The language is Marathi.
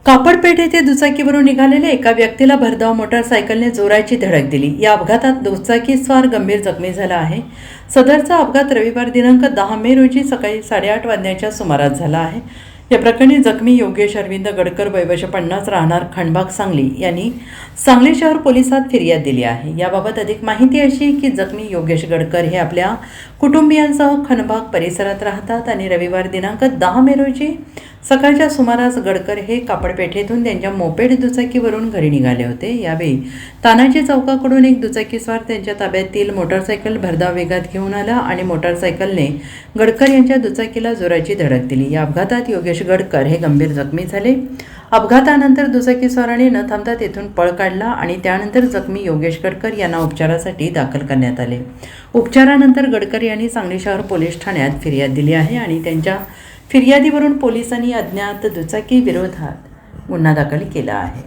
कापडपेठ येथे दुचाकीवरून निघालेल्या एका व्यक्तीला भरधाव मोटारसायकलने जोराची धडक दिली। या अपघातात दुचाकीस्वार गंभीर जखमी झाला आहे। सदरचा अपघात रविवार दिनांक 10 मे रोजी सकाळी 8:30 वाजण्याच्या सुमारास झाला आहे। या प्रकरणी जखमी योगेश अरविंद गडकर वय 50 राहणार खंडबाग सांगली यांनी सांगली शहर पोलिसात फिर्याद दिली आहे। याबाबत अधिक माहिती अशी की जखमी योगेश गडकर हे आपल्या कुटुंबियांसह खंडबाग परिसरात राहतात आणि रविवार दिनांक 10 मे रोजी सकाळच्या सुमारास गडकर हे कापडपेठेतून त्यांच्या मोपेड दुचाकीवरून घरी निघाले होते। यावेळी तानाजी चौकाकडून एक दुचाकीस्वार त्यांच्या ताब्यातील मोटारसायकल भरधाव वेगात घेऊन आला आणि मोटारसायकलने गडकर यांच्या दुचाकीला जोराची धडक दिली। या अपघातात योगेश गडकर हे गंभीर जखमी झाले। अपघातानंतर दुचाकीस्वाराने न थांबता तेथून पळ काढला आणि त्यानंतर जखमी योगेश गडकर यांना उपचारासाठी दाखल करण्यात आले। उपचारानंतर गडकर यांनी सांगली शहर पोलीस ठाण्यात फिर्याद दिली आहे आणि त्यांच्या फिर्यादीवरून पोलिसांनी अज्ञात दुचाकी विरोधात गुन्हा दाखल केला आहे।